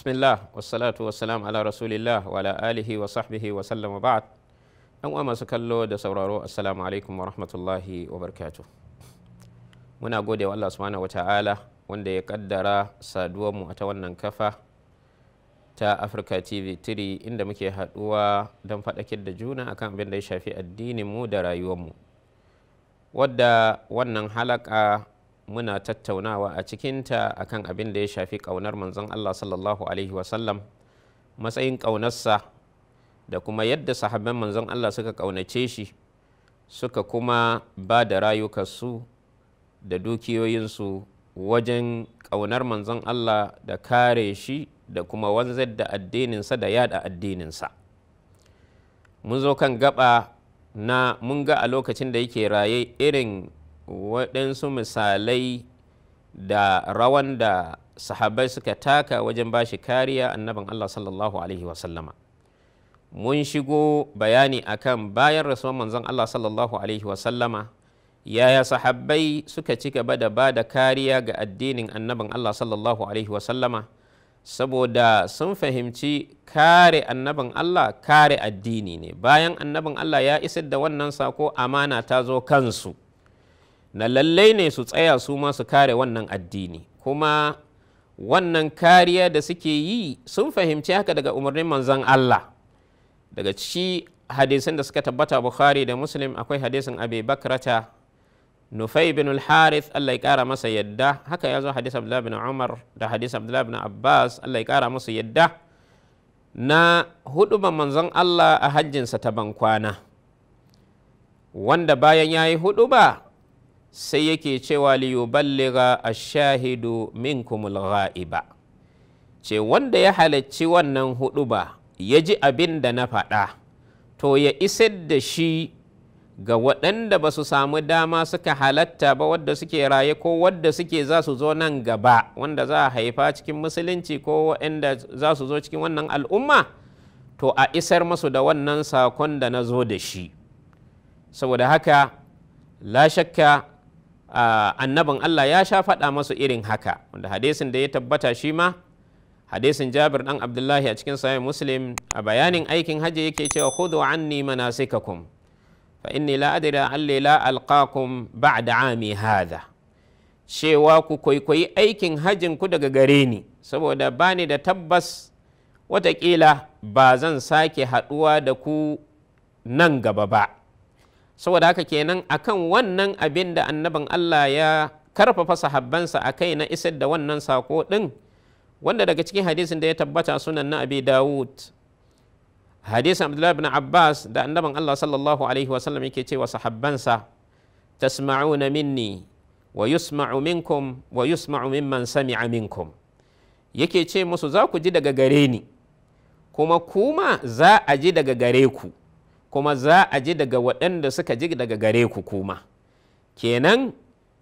Bismillah, wassalatu wassalam ala rasulillah wa ala alihi wa sahbihi wa sallam wa ba'd. Yan uwa masu kallo da sauraro, assalamu alaikum wa rahmatullahi wa barakatuh. Muna gode wa Allah subhanahu wa ta'ala wanda ya kaddara saduwarmu a ta wannan kafa ta Africa TV3 inda muke haduwa don faɗakar da juna akan abin da ya shafi addinin mu da rayuwarmu, wadda wannan halaka muna tattaunawa a cikinta akan abin da ya shafi ƙaunar manzon Allah sallallahu alaihi wasallam, matsayin ƙaunarsa da kuma yadda sahabban manzon Allah suka ƙaunace shi, suka kuma ba da rayukansu da dukiyoyinsu wajen ƙaunar manzon Allah da kare shi da kuma wanzar da addininsa da yada addininsa. Mun zo kan gaba na mun ga a lokacin da yake raye irin waɗansu misalai da rawan da sahabbai suka taka wajen ba shi kariya annabin Allah sallallahu alaihi wasallama. Mun shigo bayani akan bayan rasuwan manzon Allah sallallahu alaihi wasallama yaya sahabbai suka ci gaba da ba da kariya ga addinin annabin Allah sallallahu alaihi wasallama, saboda sun fahimci kare annabin Allah kare addini ne. Bayan annabin Allah ya isar da wannan sako, amana ta zo kansu na lallai ne su tsaya su ma su kare wannan addini, kuma wannan kariya da suke yi sun fahimci haka daga umarnin manzon Allah. Daga ci hadisin da suka tabbata Bukhari da Muslim akwai hadisin Abi Bakrata Nufai bin al-Harith, Allah ya kara masa yadda. Haka ya zo hadis Abdullah bin Umar da hadis Abdullah bin Abbas, Allah ya kara masa yadda, na huduban manzon Allah a hajjinsa ta bankwana, wanda bayan ya yi huduba sai yake cewa liyuballigha ash-shahidu minkumul ghaiba, ce wanda ya halarci wannan huduba ya ji abin da na faɗa to ya isar da shi ga waɗanda ba su samu dama suka halatta ba, wadda suke raye ko wadda suke za su zo nan gaba, wanda za a haifa cikin musulunci ko waɗanda za su zo cikin wannan al'umma, to a isar masu da wannan sakon da na zo da shi. Saboda haka la shakka annabin Allah ya sha faɗa masu irin haka, wanda hadisin da ya tabbata shi ma hadisin Jabir dan Abdullahi a cikin sahih Muslim a bayanin aikin hajji yake cewa khudhu anni manasikakum fa inni la adri alli la alqakum ba'da ami hadha, cewa ku kwaikwayi aikin hajjin ku daga gare ni, saboda bani da tabbas watakila ba zan sake haɗuwa da ku nan gaba ba. Saboda haka kenan akan wannan abin da annabin Allah ya karfafa sahabbansa a kai na isar da wannan sako ɗin, wanda daga cikin hadisin da ya tabbata sunan na Abi Dawud, hadisin Abdullah bin Abbas da annabin Allah sallallahu alaihi wasallam yake cewa sahabbansa, tasma'una minni wa yusma'u minkum wa yusma'u mimman sami'a minkum, yake ce musu za ku ji daga gare ni kuma za a ji daga gare ku, kuma za a ji daga waɗanda suka ji daga gare ku kuma. Kenan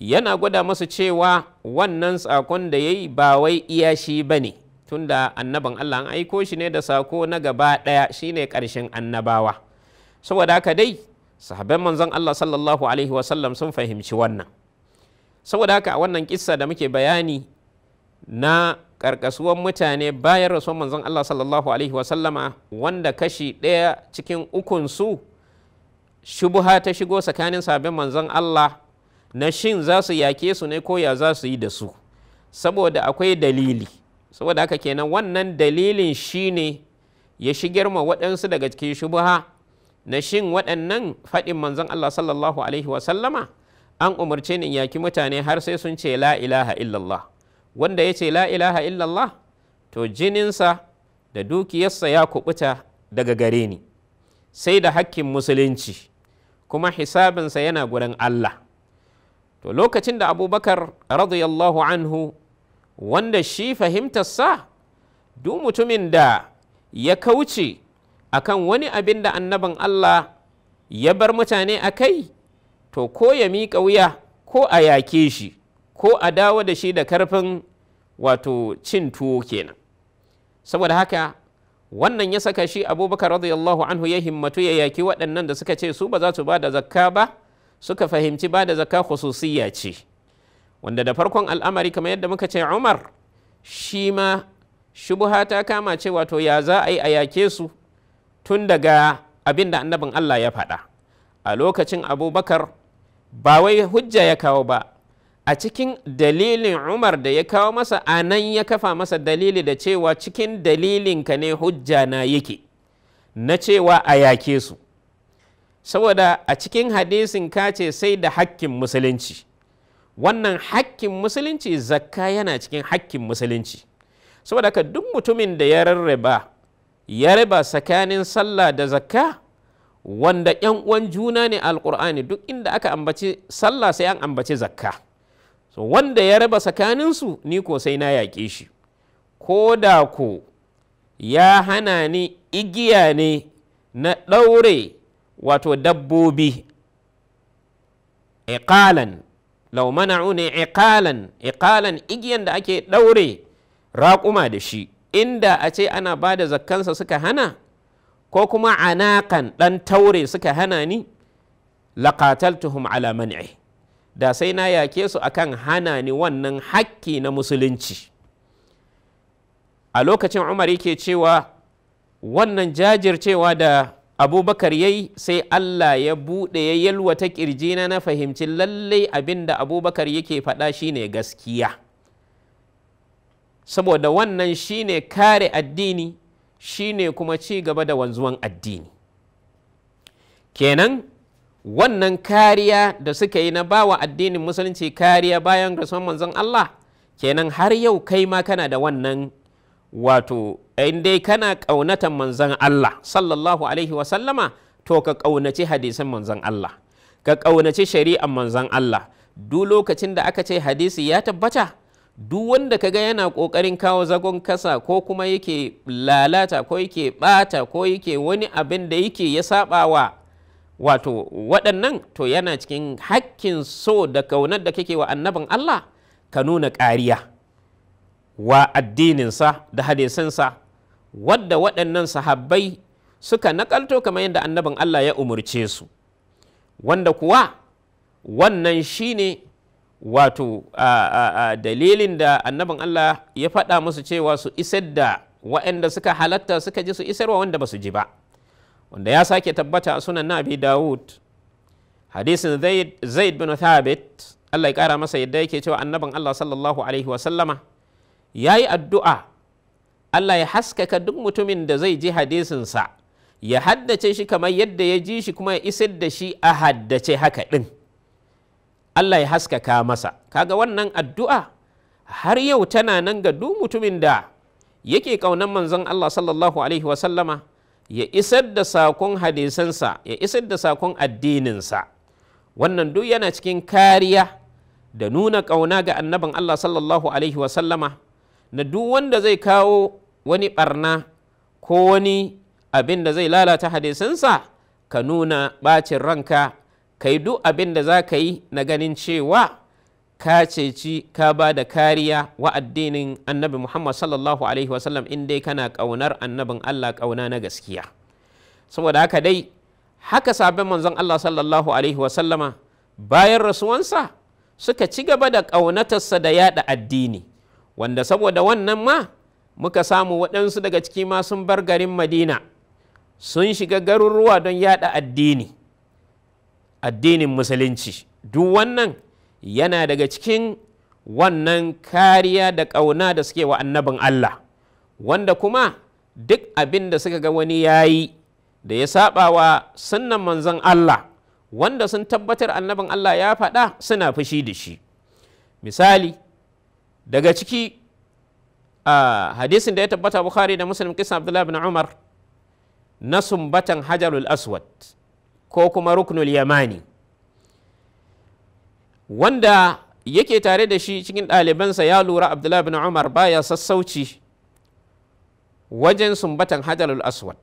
yana gwada masu cewa wannan sakon da ya yi ba wai iya shi ba ne, tunda annaban Allah an aiko shi ne da sako na gaba ɗaya, shi ne ƙarshen annabawa. Saboda haka dai sahabban manzon Allah sallallahu alaihi wasallam sun fahimci wannan. Saboda haka a wannan kissa da muke bayani na karkasuwan mutane bayan rasuwan manzon Allah sallallahu alaihi wasallama, wanda kashi ɗaya cikin ukunsu shubuha ta shigo tsakanin sabbin manzon Allah na shin za su yake su ne ko ya za su yi da su, saboda akwai dalili. Saboda haka kenan wannan dalilin shine ya shigar ma waɗansu daga cikin shubuha na shin waɗannan faɗin manzon Allah sallallahu alaihi wasallama an umarce ni yaki mutane har sai sun ce la ilaha illallah. Wanda ya ce la ilaha illallah to jininsa da dukiyarsa ya kubuta daga gare ni, sai da hakkin musulunci, kuma hisabinsa yana gurin Allah. To lokacin da Abubakar radiyallahu anhu, wanda shi fahimtarsa duk mutumin da ya kauce akan wani abin da annabin Allah ya bar mutane a kai, to ko ya miƙa wuya ko a yake shi ko a dawo da shi da karfin wato cin tuwo kenan. Saboda haka wannan ya saka shi Abubakar radiyallahu anhu ya himmatu ya yaki waɗannan da suka ce su ba za su ba da zakka ba, suka fahimci ba da zakka khususiyya ce, wanda da farkon al'amari kamar yadda muka ce Umar shi ma shubha ta kama cewa to ya za a yi a yake su tun daga abin da annabin Allah ya faɗa. A lokacin Abubakar ba wai hujja ya kawo ba, a cikin dalilin Umar da ya kawo masa, a nan ya kafa masa dalili da cewa cikin dalilinka ne hujja na yake na cewa a yake su, saboda a cikin hadisin ka ce sai da hakkin musulunci. Wannan hakkin musulunci, zakka yana cikin hakkin musulunci. Saboda ka duk mutumin da ya raba tsakanin sallah da zakka, wanda ‘yan uwan juna ne alƙur'ani, duk inda aka ambaci sallah sai an ambaci zakka. So, wanda ya raba tsakaninsu ni ko sai na yaƙe shi, ko da ko ya hana ni igiya ne na ɗaure wato dabbobi, iqalan lau mana'uni iqalan igiyan da ake ɗaure raƙuma da shi, inda a ce ana ba da zakkansa suka hana, ko kuma anakan ɗan taure suka hana ni, laqataltuhum ala man'i, da sai na yake su akan hana ni wannan hakki na musulunci. A lokacin Umar yake cewa wannan jajircewa da Abubakar yayi, sai Allah ya buɗe ya yalwata ƙirjina na fahimci lallai abin da Abubakar yake faɗa shine gaskiya, saboda wannan shine kare addini, shine kuma ci gaba da wanzuwan addini. Kenan wannan kariya da suka yi na bawa addinin musulunci kariya bayan rasuwan manzon Allah, kenan har yau kai ma kana da wannan, wato in dai kana ƙaunatan manzon Allah sallallahu alaihi wasallama, to ka ƙaunaci hadisan manzon Allah, ka ƙaunaci shari'an manzon Allah. Duk lokacin da aka ce hadisi ya tabbata, duk wanda kaga yana ƙoƙarin kawo zagon kasa, ko kuma yake lalata, ko yake ɓata, ko yake wani abin da yake ya saɓawa wato waɗannan, to yana cikin hakkin so da kaunar da kake wa annabin Allah, ka nuna ƙariya wa addininsa da hadisansa, wadda waɗannan sahabbai suka naƙalto kamar yadda annabin Allah ya umurce su, wanda kuwa wannan shine wato dalilin da annabin Allah ya faɗa musu cewa su isar da waɗanda suka halatta suka ji su isarwa wanda ba su ji ba, wanda ya sake tabbata a sunan na Abi Dawud, hadisin Zaid bin Thabit, Allah ya ƙara masa yadda yake cewa annabin Allah sallallahu alaihi wasallama ya yi addu'a Allah ya haskaka duk mutumin da zai ji hadisinsa, ya haddace shi kamar yadda ya ji shi, kuma ya isar da shi a haddace haka ɗin. Allah ya haskaka masa. Kaga wannan addu'a har yau tana nan ga duk mutumin da yake ƙaunar manzon Allah sallallahu alaihi wasallama, ya isar da sakon hadisansa, ya isar da sakon addininsa. Wannan duk yana cikin kariya da nuna ƙauna ga annabin Allah sallallahu alaihi wasallama, na duk wanda zai kawo wani ɓarna ko wani abin da zai lalata hadisansa, ka nuna ɓacin ranka, ka yi duk abin da za ka yi na ganin cewa ka ceci, ka ba da kariya wa addinin annabi Muhammad sallallahu alaihi wasallam, in dai kana ƙaunar annabin Allah ƙauna na gaskiya. Saboda haka dai, haka sabon manzon Allah sallallahu alaihi wasallama bayan rasuwansa suka ci gaba da ƙaunatarsa da yaɗa addini, wanda saboda wannan ma muka samu waɗansu daga ciki ma sun bar garin Madina, sun shiga garuruwa don yaɗa addinin musulunci. Duk wannan yana daga cikin wannan kariya da ƙauna da suke wa annabin Allah, wanda kuma duk abin da suka ga wani yayi da ya saba wa sunnan manzon Allah, wanda sun tabbatar annabin Allah ya faɗa, suna fushi da shi. Misali daga ciki hadisin da ya tabbata Bukhari da Muslim, kisan Abdullah bin Umar na sumbatan Hajarul Aswad ko kuma Ruknul Yamani, wanda yake tare da shi cikin ɗalibansa ya lura Abdullah bin Umar baya sassauci wajen sumbatan Hajarul Aswad,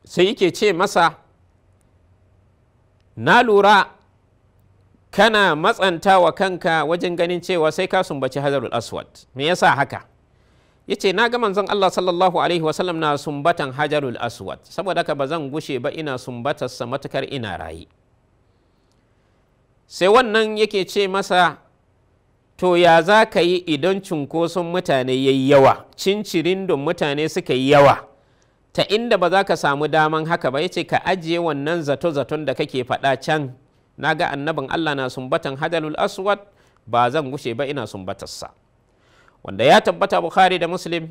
sai yake ce masa, na lura kana matsanta wa kanka wajen ganin cewa sai ka sumbaci Hajarul Aswad, me yasa haka? Yace na ga manzon Allah sallallahu alaihi wasallam na sumbatan Hajarul Aswad, saboda haka ba zan gushe ba ina sumbatarsa matukar ina rayi. Sai wannan yake ce masa, to ya za ka yi idan cunkoson mutane ya yi yawa, cincirindon mutane suka yi yawa, ta inda ba za ka samu daman haka ba? Ya ce ka ajiye wannan zato-zaton da kake faɗa can, na ga annabin Allah na sumbatan hajarul aswad, ba zan gushe ba ina sumbatarsa. Wanda ya tabbata Bukhari da Muslim,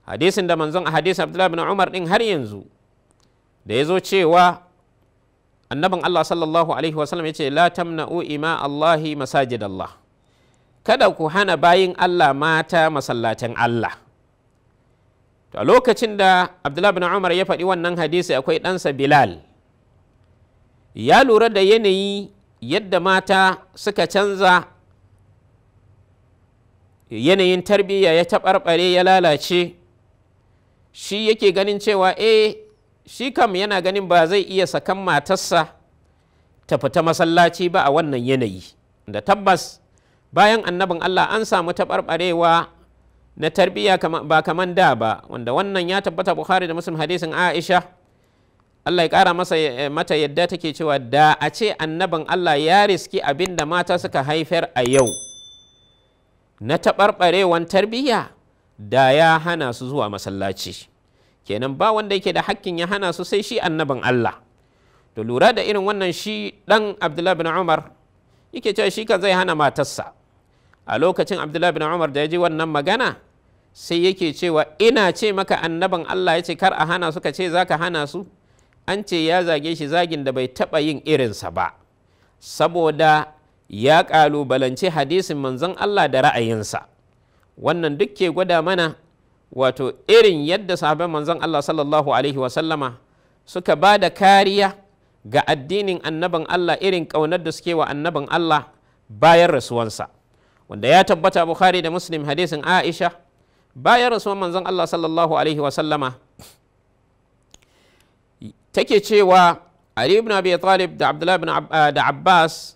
hadisin da manzon a hadisin Abdullah bin Umar din har yanzu, da ya zo cewa annabin Allah sallallahu alaihi wasallam ya ce la tamna'u ima Allahi masajid Allah, kada ku hana bayin Allah mata masallatan Allah. To a lokacin da Abdullah bin Umar ya faɗi wannan hadisi, akwai ɗansa Bilal, ya lura da yanayi yadda mata suka canza, yanayin tarbiyya ya taɓarɓare ya lalace. Shi yake ganin cewa shi kam yana ganin ba zai iya sakan matarsa ta fita masallaci ba a wannan yanayi, da tabbas bayan annabin Allah an samu taɓarɓarewa na tarbiyya ba kaman da ba, wanda wannan ya tabbata Bukhari da Muslim hadisin Aisha, Allah ya ƙara mata yadda take cewa da a ce annabin Allah ya riski abin da mata suka haifar a yau na taɓarɓarewan tarbiyya, da ya hana su zuwa masallaci. Kenan ba wanda yake da hakkin ya hana su sai shi annabin Allah. To lura da irin wannan, shi ɗan Abdullah bin Umar yake cewa shi kan zai hana matarsa. A lokacin Abdullah bin Umar da ya ji wannan magana, sai yake cewa ina ce maka annabin Allah ya ce kar a hana su, ka ce za ka hana su? An ce ya zage shi zagin da bai taɓa yin irinsa ba, saboda ya ƙalubalance hadisin manzon Allah da ra'ayinsa. Wannan duk ke gwada mana wato irin yadda sahabban manzon Allah sallallahu alaihi wasallama suka ba da kariya ga addinin annabin Allah, irin ƙaunar da suke wa annabin Allah bayan rasuwansa, wanda ya tabbata Bukhari da Muslim hadisin Aisha, bayan rasuwan manzon Allah sallallahu alaihi wasallama take cewa Ali ibn Abi Talib da Abdullah ibn Abbas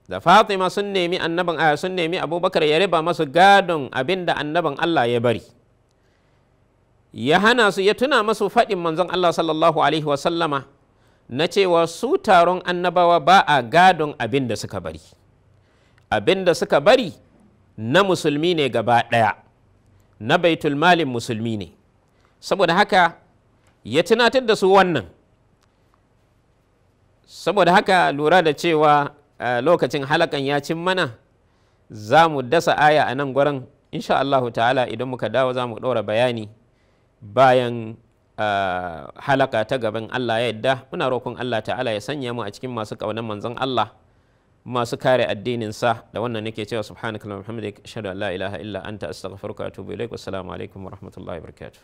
da Fatima sun nemi Abubakar ya riba masu gadon abinda annabin Allah ya bari, ya hana su, ya tuna masu faɗin manzon Allah sallallahu alaihi wasallama na cewa su taron annabawa ba a gadon abin da suka bari. Abin da suka bari na musulmi ne gaba ɗaya, na baitul malin musulmi ne. Saboda haka ya tunatar da su wannan. Saboda haka lura da cewa lokacin halakan ya cin mana, za mu dasa aya a nan gurin, insha Allahu ta'ala idan muka dawo za mu ɗora bayani bayan halaka ta gaban Allah ya yadda. Muna roƙon Allah ta'ala ya sanya mu a cikin masu ƙaunar manzon Allah, masu kare addininsa. Da wannan nake cewa subhanakallahumma wa bihamdika ashhadu an la ilaha illa anta astaghfiruka wa atubu ilaik. Wassalamu alaikum wa rahmatullahi wa barakatuh.